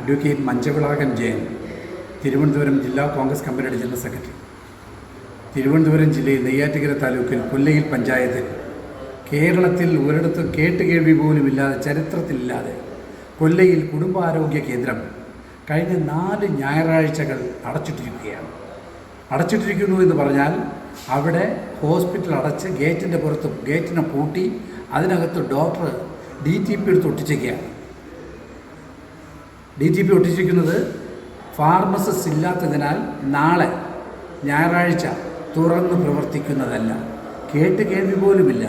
Advocate മഞ്ചവിളാകൻ Jayan, Thiruvananthapuram ജില്ലാ കോൺഗ്രസ് കമ്മിറ്റിയുടെ general secretary. Thiruvananthapuram ജില്ലയിൽ നെയ്യാറ്റിൻകര താലൂക്കിൽ കൊല്ലയിൽ പഞ്ചായത്തിൽ കേരളത്തിൽ ഒരിടത്തും കേട്ടുകേൾവി പോലുമില്ലാതെ, ചരിത്രത്തിലില്ലാതെ കൊല്ലയിൽ കുടുംബാരോഗ്യ കേന്ദ്രം കഴിഞ്ഞ 4 ഞായറാഴ്ചകൾ അടച്ചിട്ടിരിക്കുകയാണ്. അടച്ചിട്ടിരിക്കുന്നു എന്ന് പറഞ്ഞാൽ അവിടെ ഹോസ്പിറ്റൽ അടച്ച് ഗേറ്റിൻ്റെ പുറത്തും ഗേറ്റിനെ പൂട്ടി അതിനകത്ത് ഡോക്ടർ DTP എടുത്ത് ഒട്ടിച്ചേക്കുകയാണ്. DTP ഒട്ടിച്ചിരിക്കുന്നത് ഫാർമസിസ്റ്റ് ഇല്ലാത്തതിനാൽ നാളെ ഞായറാഴ്ച തുറന്ന് പ്രവർത്തിക്കുന്നതല്ല. കേൾവി പോലുമില്ല.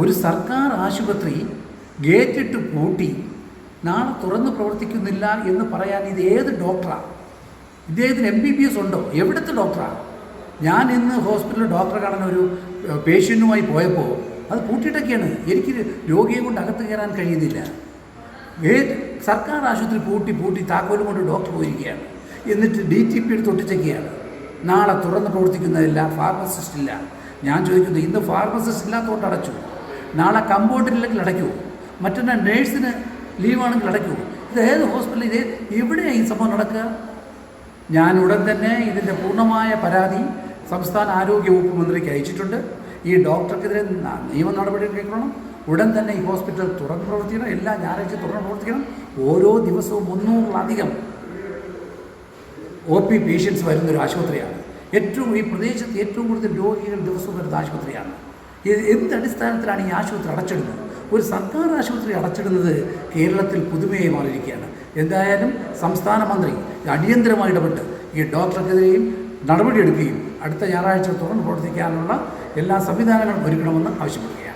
ഒരു സർക്കാർ ആശുപത്രി ഗേറ്റിട്ട് പൂട്ടി നാളെ തുറന്ന് പ്രവർത്തിക്കുന്നില്ല എന്ന് പറയാൻ ഇത് ഏത് ഡോക്ടറാണ്? ഇദ്ദേഹത്തിന് MBBS ഉണ്ടോ? എവിടുത്തെ ഡോക്ടറാണ്? ഞാൻ ഇന്ന് ഹോസ്പിറ്റലിൽ ഡോക്ടറെ കാണാൻ ഒരു പേഷ്യൻറ്റുമായി പോയപ്പോൾ അത് പൂട്ടിയിട്ടൊക്കെയാണ്. എനിക്ക് രോഗിയെ കൊണ്ട് അകത്ത് കയറാൻ കഴിയുന്നില്ല. സർക്കാർ ആശുപത്രി പൂട്ടി താക്കോലും കൊണ്ട് ഡോക്ടർ പോയിരിക്കുകയാണ്. എന്നിട്ട് DTP എടുത്ത് ഒട്ടിച്ചൊക്കെയാണ്. നാളെ തുറന്ന് പ്രവർത്തിക്കുന്നതില്ല, ഫാർമസിസ്റ്റ് ഇല്ല. ഞാൻ ചോദിക്കുന്നത്, ഇന്ന് ഫാർമസിസ്റ്റ് ഇല്ലാത്തതുകൊണ്ട് അടച്ചു, നാളെ കമ്പൗണ്ടറില്ലെങ്കിൽ അടയ്ക്കൂ, മറ്റൊന്ന് നേഴ്സിന് ലീവാണെങ്കിൽ അടയ്ക്കൂ. ഇത് ഏത് ഹോസ്പിറ്റലിൽ, ഇത് എവിടെയാണ് ഈ സംഭവം നടക്കുക? ഞാൻ ഉടൻ തന്നെ ഇതിൻ്റെ പൂർണ്ണമായ പരാതി സംസ്ഥാന ആരോഗ്യ വകുപ്പ് മന്ത്രിക്ക് അയച്ചിട്ടുണ്ട്. ഈ ഡോക്ടർക്കെതിരെ നിയമ നടപടി എടുക്കണം. ഉടൻ തന്നെ ഈ ഹോസ്പിറ്റൽ തുറന്ന് പ്രവർത്തിക്കണം. എല്ലാ ഞായറാഴ്ച തുറന്ന് പ്രവർത്തിക്കണം. ഓരോ ദിവസവും 300-ലധികം OP പേഷ്യൻസ് വരുന്നൊരു ആശുപത്രിയാണ്. ഈ പ്രദേശത്ത് ഏറ്റവും കൂടുതൽ രോഗികൾ ദിവസവും വരുന്ന ആശുപത്രിയാണ്. എന്ത് അടിസ്ഥാനത്തിലാണ് ഈ ആശുപത്രി അടച്ചിടുന്നത്? ഒരു സർക്കാർ ആശുപത്രി അടച്ചിടുന്നത് കേരളത്തിൽ പുതുമയായി മാറിയിരിക്കുകയാണ്. എന്തായാലും സംസ്ഥാന മന്ത്രി അടിയന്തരമായി ഇടപെട്ട് ഈ ഡോക്ടർക്കെതിരെയും നടപടിയെടുക്കുകയും അടുത്ത ഞായറാഴ്ച തുറന്ന് പ്രവർത്തിക്കാനുള്ള എല്ലാ സംവിധാനങ്ങളും ഒരുക്കണമെന്ന് ആവശ്യപ്പെടുകയാണ്.